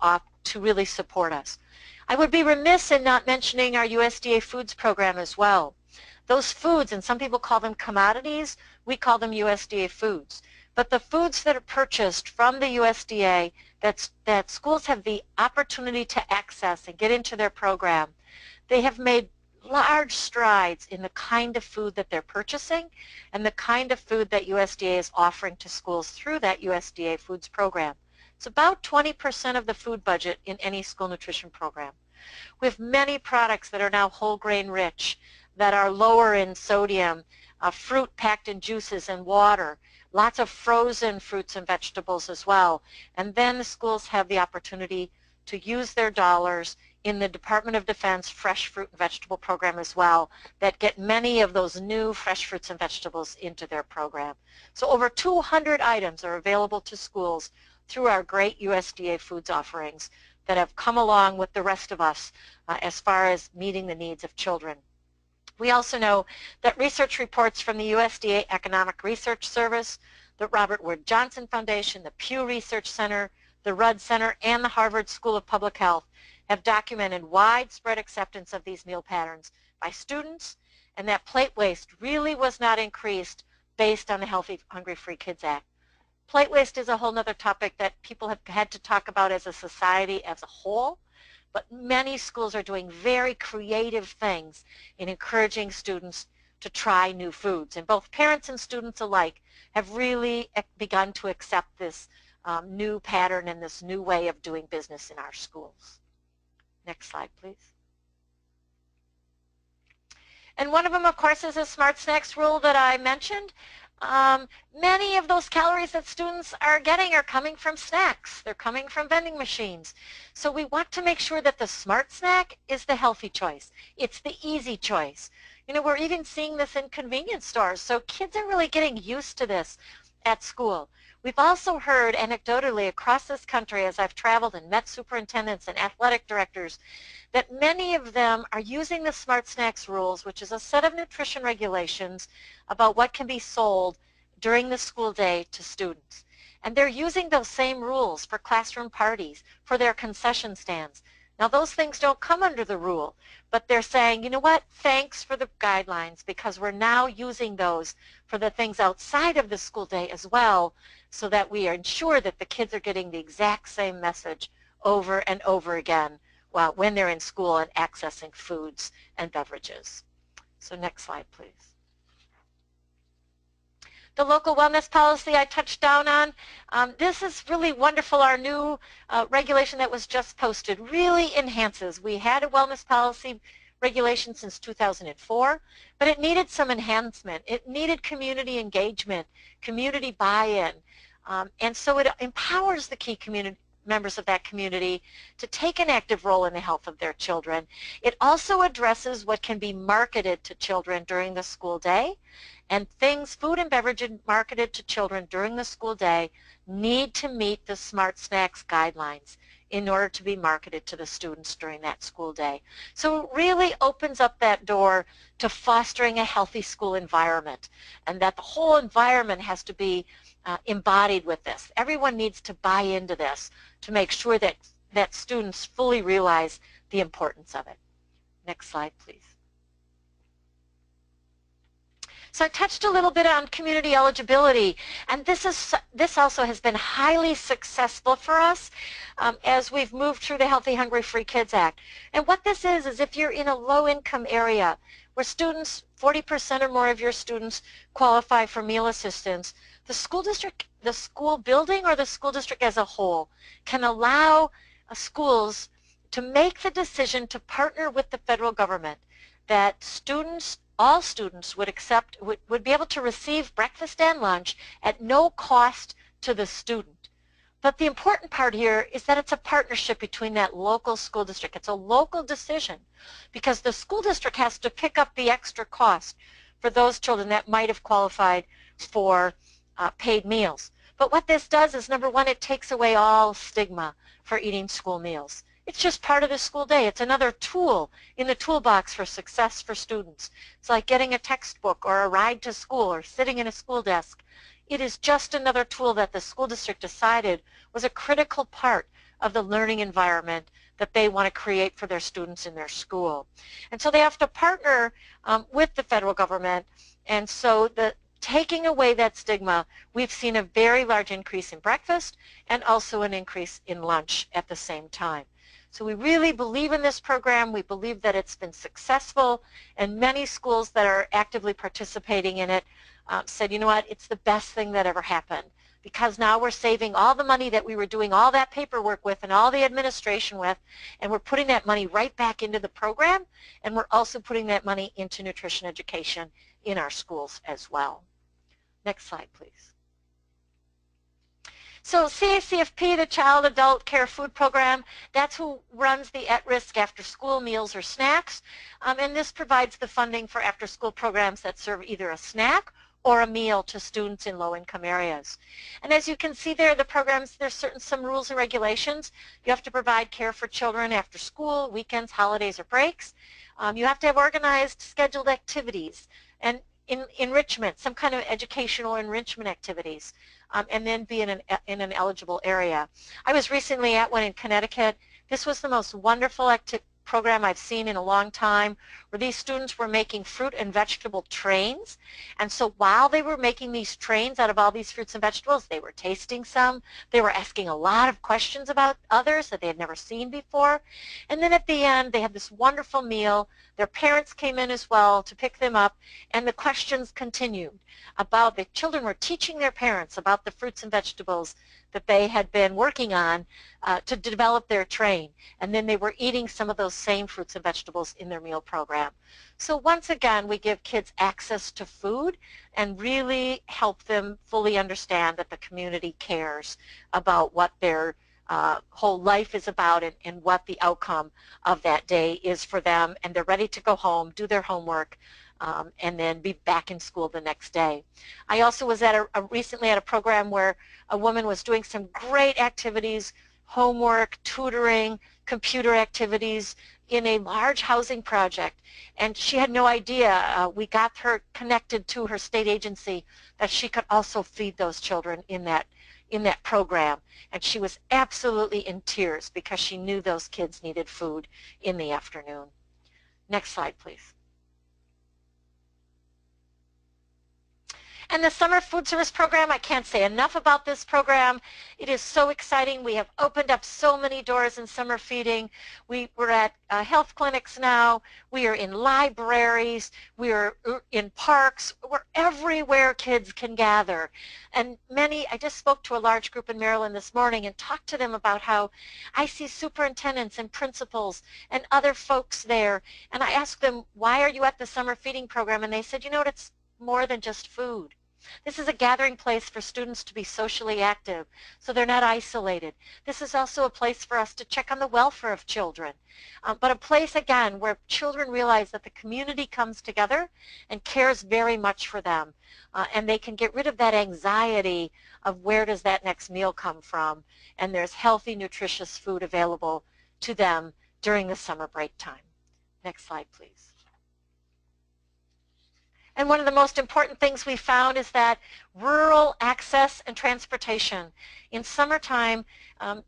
really support us. I would be remiss in not mentioning our USDA foods program as well. Those foods, and some people call them commodities, we call them USDA foods. But the foods that are purchased from the USDA that schools have the opportunity to access and get into their program, they have made large strides in the kind of food that they're purchasing and the kind of food that USDA is offering to schools through that USDA foods program. It's about 20% of the food budget in any school nutrition program. We have many products that are now whole grain rich, that are lower in sodium, fruit packed in juices and water, lots of frozen fruits and vegetables as well. And then the schools have the opportunity to use their dollars in the Department of Defense fresh fruit and vegetable program as well, that get many of those new fresh fruits and vegetables into their program. So over 200 items are available to schools through our great USDA foods offerings that have come along with the rest of us as far as meeting the needs of children. We also know that research reports from the USDA Economic Research Service, the Robert Wood Johnson Foundation, the Pew Research Center, the Rudd Center, and the Harvard School of Public Health have documented widespread acceptance of these meal patterns by students, and that plate waste really was not increased based on the Healthy, Hungry, Free Kids Act. Plate waste is a whole other topic that people have had to talk about as a society as a whole, but many schools are doing very creative things in encouraging students to try new foods. And both parents and students alike have really begun to accept this new pattern and this new way of doing business in our schools. Next slide, please. And one of them, of course, is a Smart Snacks rule that I mentioned. Many of those calories that students are getting are coming from snacks. They're coming from vending machines. So we want to make sure that the smart snack is the healthy choice. It's the easy choice. You know, we're even seeing this in convenience stores. So kids are really getting used to this at school. We've also heard anecdotally across this country as I've traveled and met superintendents and athletic directors that many of them are using the Smart Snacks rules, which is a set of nutrition regulations about what can be sold during the school day to students. And they're using those same rules for classroom parties, for their concession stands. Now those things don't come under the rule, but they're saying, you know what, thanks for the guidelines because we're now using those for the things outside of the school day as well so that we ensure that the kids are getting the exact same message over and over again when they're in school and accessing foods and beverages. So next slide, please. The local wellness policy I touched down on. This is really wonderful. Our new regulation that was just posted really enhances. We had a wellness policy regulation since 2004, but it needed some enhancement. It needed community engagement, community buy-in, and so it empowers the key community members of that community to take an active role in the health of their children. It also addresses what can be marketed to children during the school day, and things, food and beverage marketed to children during the school day need to meet the Smart Snacks guidelines in order to be marketed to the students during that school day. So it really opens up that door to fostering a healthy school environment, and that the whole environment has to be embodied with this. Everyone needs to buy into this to make sure that students fully realize the importance of it. Next slide, please. So I touched a little bit on community eligibility, and this also has been highly successful for us as we've moved through the Healthy, Hungry, Free Kids Act. And what this is if you're in a low-income area where students, 40% or more of your students qualify for meal assistance, the school district, the school building, or the school district as a whole can allow schools to make the decision to partner with the federal government that students, all students would be able to receive breakfast and lunch at no cost to the student. But the important part here is that it's a partnership between that local school district. It's a local decision because the school district has to pick up the extra cost for those children that might have qualified for paid meals. But what this does is, number one, it takes away all stigma for eating school meals. It's just part of the school day. It's another tool in the toolbox for success for students. It's like getting a textbook or a ride to school or sitting in a school desk. It is just another tool that the school district decided was a critical part of the learning environment that they want to create for their students in their school. And so they have to partner with the federal government. And so taking away that stigma, we've seen a very large increase in breakfast and also an increase in lunch at the same time. So we really believe in this program. We believe that it's been successful, and many schools that are actively participating in it said, you know what, it's the best thing that ever happened, because now we're saving all the money that we were doing all that paperwork with and all the administration with, and we're putting that money right back into the program, and we're also putting that money into nutrition education in our schools as well. Next slide, please. So CACFP, the Child Adult Care Food Program, that's who runs the at-risk after-school meals or snacks, and this provides the funding for after-school programs that serve either a snack or a meal to students in low-income areas. And as you can see there, the programs, there's some rules and regulations. You have to provide care for children after school, weekends, holidays, or breaks. You have to have organized, scheduled activities and enrichment, some kind of educational enrichment activities. And then be in an eligible area. I was recently at one in Connecticut. This was the most wonderful program I've seen in a long time, where these students were making fruit and vegetable trains. And so while they were making these trains out of all these fruits and vegetables, they were tasting some. They were asking a lot of questions about others that they had never seen before. And then at the end, they had this wonderful meal. Their parents came in as well to pick them up, and the questions continued about the children were teaching their parents about the fruits and vegetables that they had been working on to develop their train. And then they were eating some of those same fruits and vegetables in their meal program. So once again, we give kids access to food and really help them fully understand that the community cares about what their whole life is about and what the outcome of that day is for them. And they're ready to go home, do their homework, and then be back in school the next day. I also was at recently at a program where a woman was doing some great activities, homework, tutoring, computer activities in a large housing project, and she had no idea. We got her connected to her state agency that she could also feed those children in that program, and she was absolutely in tears because she knew those kids needed food in the afternoon. Next slide, please. And the Summer Food Service Program, I can't say enough about this program. It is so exciting. We have opened up so many doors in summer feeding. We're at health clinics now. We are in libraries. We are in parks. We're everywhere kids can gather. And I just spoke to a large group in Maryland this morning and talked to them about how I see superintendents and principals and other folks there. And I asked them, why are you at the summer feeding program? And they said, you know what, it's more than just food. This is a gathering place for students to be socially active, so they're not isolated. This is also a place for us to check on the welfare of children, but a place, again, where children realize that the community comes together and cares very much for them, and they can get rid of that anxiety of where does that next meal come from, and there's healthy, nutritious food available to them during the summer break time. Next slide, please. And one of the most important things we found is that rural access and transportation. In summertime,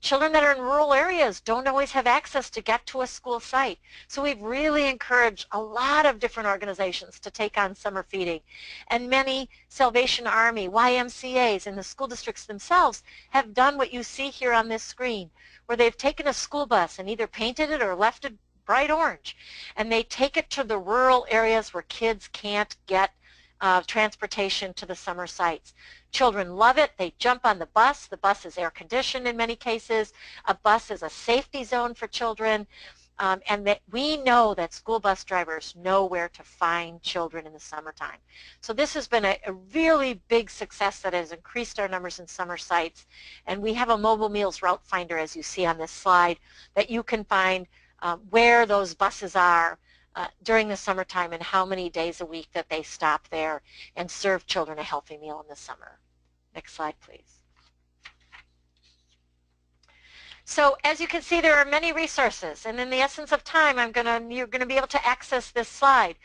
children that are in rural areas don't always have access to get to a school site. So we've really encouraged a lot of different organizations to take on summer feeding. And many Salvation Army, YMCAs, and the school districts themselves have done what you see here on this screen, where they've taken a school bus and either painted it or left it bright orange, and they take it to the rural areas where kids can't get transportation to the summer sites. Children love it. They jump on the bus. The bus is air conditioned in many cases. A bus is a safety zone for children, and that we know that school bus drivers know where to find children in the summertime. So this has been a really big success that has increased our numbers in summer sites, and we have a mobile meals route finder, as you see on this slide, that you can find where those buses are during the summertime and how many days a week that they stop there and serve children a healthy meal in the summer. Next slide, please. So as you can see, there are many resources, and in the essence of time, you're going to be able to access this slide.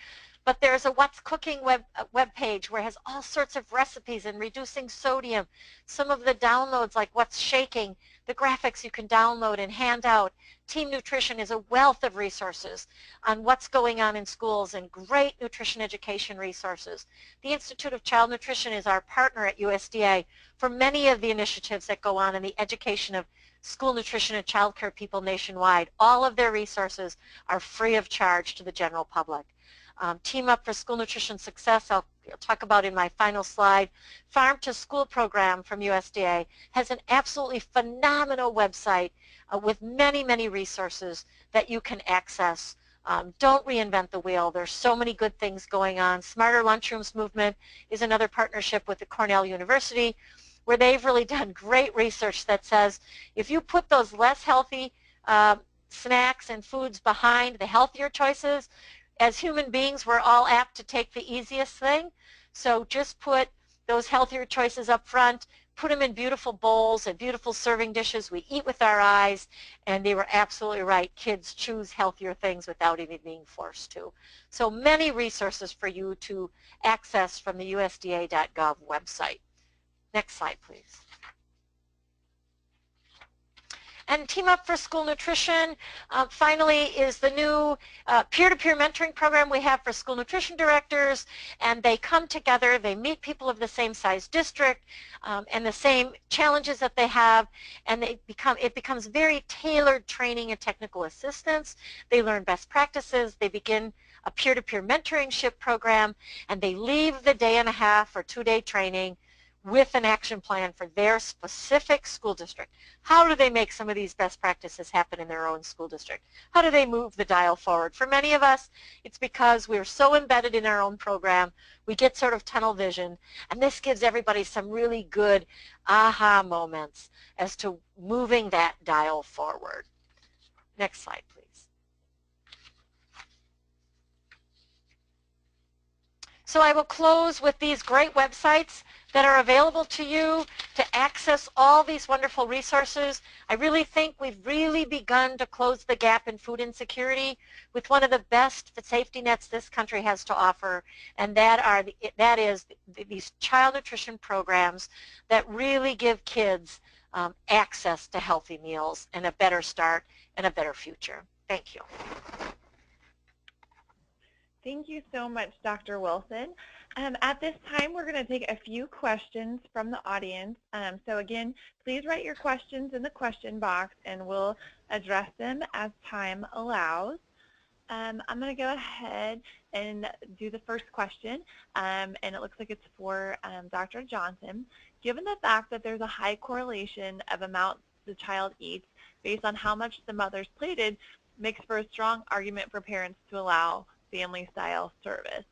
But there's a What's Cooking web page where it has all sorts of recipes and reducing sodium. Some of the downloads, like What's Shaking, the graphics you can download and hand out. Team Nutrition is a wealth of resources on what's going on in schools and great nutrition education resources. The Institute of Child Nutrition is our partner at USDA for many of the initiatives that go on in the education of school nutrition and child care people nationwide. All of their resources are free of charge to the general public. Team Up for School Nutrition Success, I'll talk about in my final slide. Farm to School program from USDA has an absolutely phenomenal website with many, many resources that you can access. Don't reinvent the wheel. There's so many good things going on. Smarter Lunchrooms Movement is another partnership with the Cornell University, where they've really done great research that says if you put those less healthy snacks and foods behind the healthier choices, as human beings, we're all apt to take the easiest thing. So just put those healthier choices up front, put them in beautiful bowls and beautiful serving dishes. We eat with our eyes, and they were absolutely right. Kids choose healthier things without even being forced to. So many resources for you to access from the USDA.gov website. Next slide, please. And Team Up for School Nutrition, finally, is the new peer-to-peer mentoring program we have for school nutrition directors, and they come together, they meet people of the same size district and the same challenges that they have, and it becomes very tailored training and technical assistance. They learn best practices, they begin a peer-to-peer mentoringship program, and they leave the day and a half or 2-day training with an action plan for their specific school district. How do they make some of these best practices happen in their own school district? How do they move the dial forward? For many of us, it's because we're so embedded in our own program, we get sort of tunnel vision, and this gives everybody some really good aha moments as to moving that dial forward. Next slide, please. So I will close with these great websites that are available to you to access all these wonderful resources. I really think we've really begun to close the gap in food insecurity with one of the best safety nets this country has to offer, and that is these child nutrition programs that really give kids access to healthy meals and a better start and a better future. Thank you. Thank you so much, Dr. Wilson. At this time, we're going to take a few questions from the audience. So again, please write your questions in the question box and we'll address them as time allows. I'm going to go ahead and do the first question, and it looks like it's for Dr. Johnson. Given the fact that there's a high correlation of amounts the child eats based on how much the mother's plated, makes for a strong argument for parents to allow family-style service.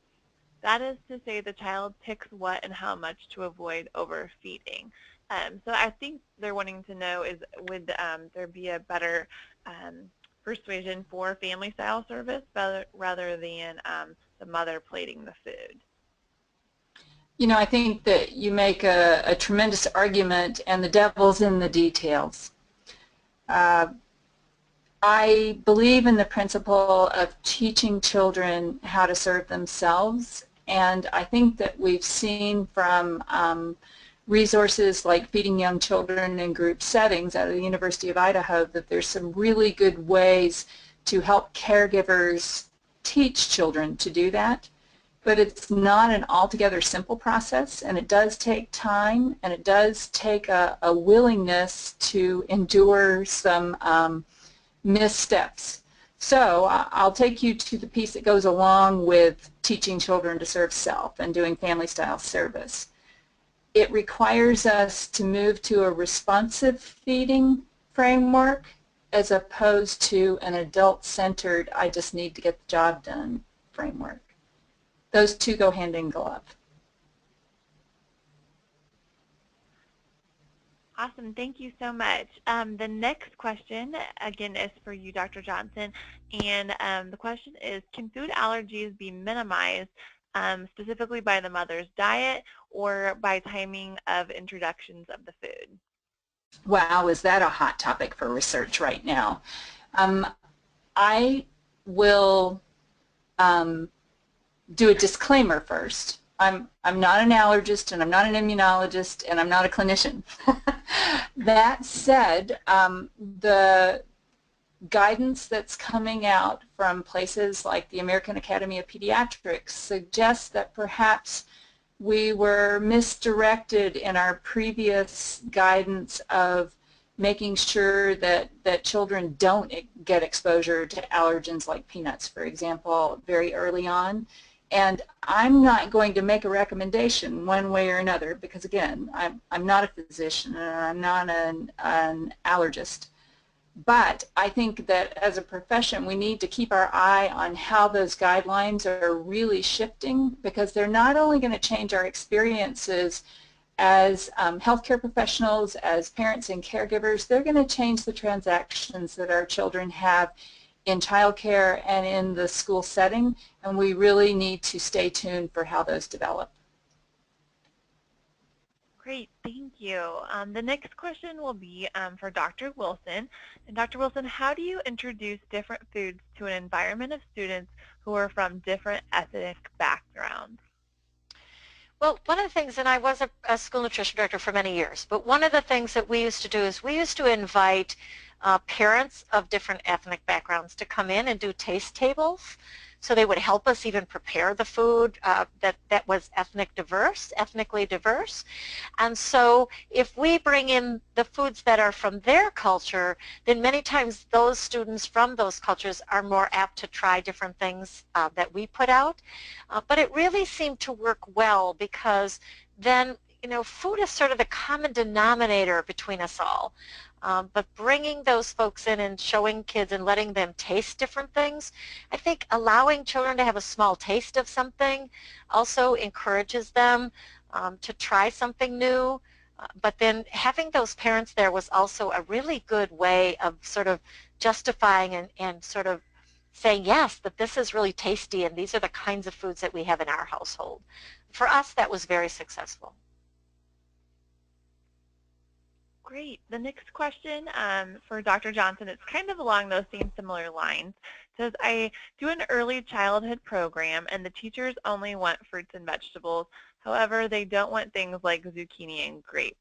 That is to say the child picks what and how much to avoid overfeeding. So I think they're wanting to know is would there be a better persuasion for family-style service rather than the mother plating the food? You know, I think that you make a tremendous argument, and the devil's in the details. I believe in the principle of teaching children how to serve themselves, and I think that we've seen from resources like Feeding Young Children in Group Settings out of the University of Idaho that there's some really good ways to help caregivers teach children to do that. But it's not an altogether simple process, and it does take time, and it does take a willingness to endure some missteps. So I'll take you to the piece that goes along with teaching children to serve self and doing family-style service. It requires us to move to a responsive feeding framework as opposed to an adult-centered, I just need to get the job done framework. Those two go hand in glove. Awesome. Thank you so much. The next question, again, is for you, Dr. Johnson. And the question is, can food allergies be minimized specifically by the mother's diet or by timing of introductions of the food? Wow, is that a hot topic for research right now? I will do a disclaimer first. I'm not an allergist, and I'm not an immunologist, and I'm not a clinician. That said, the guidance that's coming out from places like the American Academy of Pediatrics suggests that perhaps we were misdirected in our previous guidance of making sure that children don't get exposure to allergens like peanuts, for example, very early on. And I'm not going to make a recommendation one way or another because, again, I'm not a physician and I'm not an allergist. But I think that as a profession we need to keep our eye on how those guidelines are really shifting, because they're not only going to change our experiences as healthcare professionals, as parents and caregivers, they're going to change the transactions that our children have in childcare and in the school setting, and we really need to stay tuned for how those develop. Great, thank you. The next question will be for Dr. Wilson. And Dr. Wilson, how do you introduce different foods to an environment of students who are from different ethnic backgrounds? Well, one of the things, and I was a school nutrition director for many years, but one of the things that we used to do is we used to invite parents of different ethnic backgrounds to come in and do taste tables. So they would help us even prepare the food that was ethnically diverse. And so if we bring in the foods that are from their culture, then many times those students from those cultures are more apt to try different things that we put out. But it really seemed to work well because then you know, food is sort of the common denominator between us all. But bringing those folks in and showing kids and letting them taste different things, I think allowing children to have a small taste of something also encourages them to try something new. But then having those parents there was also a really good way of sort of justifying and sort of saying, yes, that this is really tasty and these are the kinds of foods that we have in our household. For us, that was very successful. Great. The next question for Dr. Johnson, it's kind of along those same similar lines. It says, I do an early childhood program and the teachers only want fruits and vegetables. However, they don't want things like zucchini and grapes.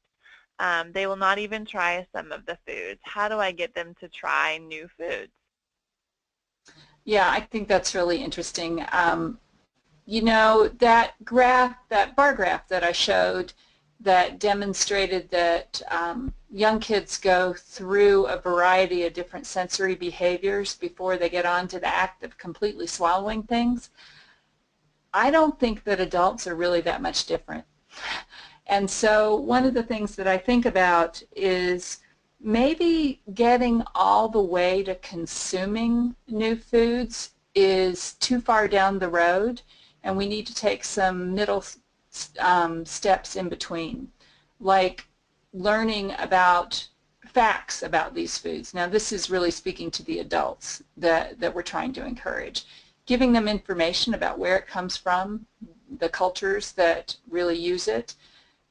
They will not even try some of the foods. How do I get them to try new foods? Yeah, I think that's really interesting. You know, that graph, that bar graph that I showed that demonstrated that young kids go through a variety of different sensory behaviors before they get on to the act of completely swallowing things. I don't think that adults are really that much different. And so one of the things that I think about is maybe getting all the way to consuming new foods is too far down the road, and we need to take some middle steps in between, like learning about facts about these foods. Now this is really speaking to the adults that we're trying to encourage. Giving them information about where it comes from, the cultures that really use it,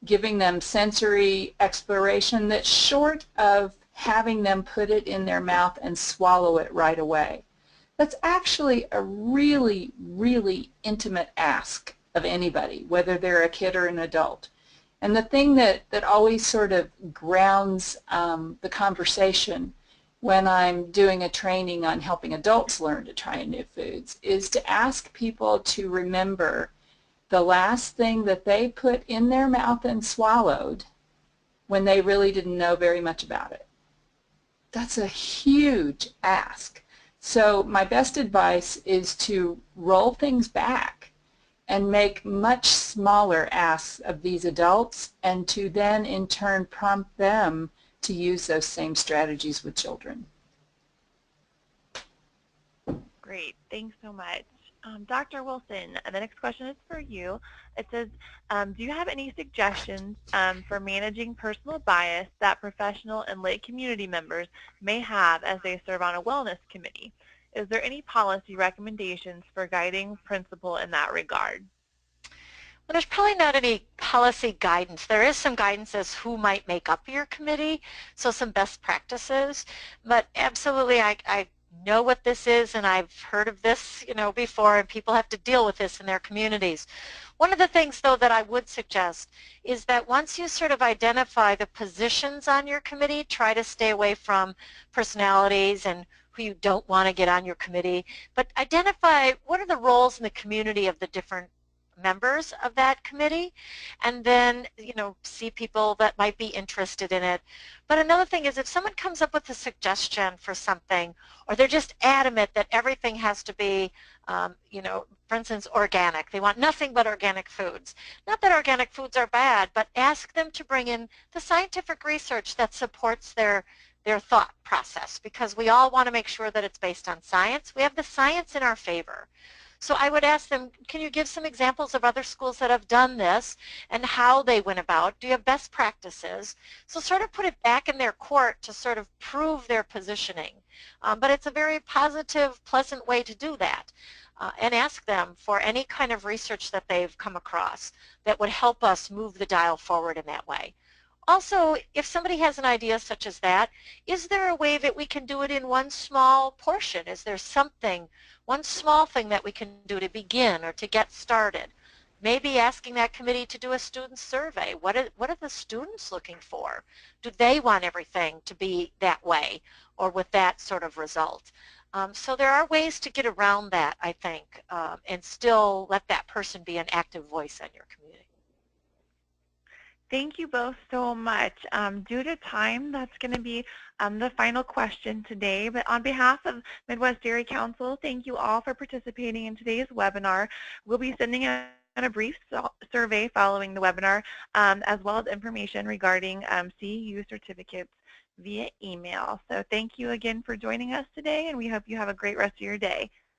giving them sensory exploration that's short of having them put it in their mouth and swallow it right away. That's actually a really, really intimate ask of anybody, whether they're a kid or an adult. And the thing that always sort of grounds the conversation when I'm doing a training on helping adults learn to try new foods is to ask people to remember the last thing that they put in their mouth and swallowed when they really didn't know very much about it. That's a huge ask. So my best advice is to roll things back and make much smaller asks of these adults, and to then in turn prompt them to use those same strategies with children. Great. Thanks so much. Dr. Wilson, the next question is for you. It says, do you have any suggestions for managing personal bias that professional and lay community members may have as they serve on a wellness committee? Is there any policy recommendations for guiding principal in that regard? Well, there's probably not any policy guidance. There is some guidance as who might make up your committee, so some best practices. But absolutely, I know what this is, and I've heard of this, you know, before, and people have to deal with this in their communities. One of the things, though, that I would suggest is that once you sort of identify the positions on your committee, try to stay away from personalities and who you don't want to get on your committee, but identify what are the roles in the community of the different members of that committee, and then, you know, see people that might be interested in it. But another thing is, if someone comes up with a suggestion for something, or they're just adamant that everything has to be, you know, for instance, organic. They want nothing but organic foods. Not that organic foods are bad, but ask them to bring in the scientific research that supports their thought process, because we all want to make sure that it's based on science. We have the science in our favor. So I would ask them, can you give some examples of other schools that have done this and how they went about? Do you have best practices? So sort of put it back in their court to sort of prove their positioning. But it's a very positive, pleasant way to do that. And ask them for any kind of research that they've come across that would help us move the dial forward in that way. Also, if somebody has an idea such as that, is there a way that we can do it in one small portion? Is there something, one small thing that we can do to begin or to get started? Maybe asking that committee to do a student survey. What are the students looking for? Do they want everything to be that way or with that sort of result? So there are ways to get around that, I think, and still let that person be an active voice in your community. Thank you both so much. Due to time, that's going to be the final question today. But on behalf of Midwest Dairy Council, thank you all for participating in today's webinar. We'll be sending out a brief survey following the webinar, as well as information regarding CEU certificates via email. So thank you again for joining us today, and we hope you have a great rest of your day.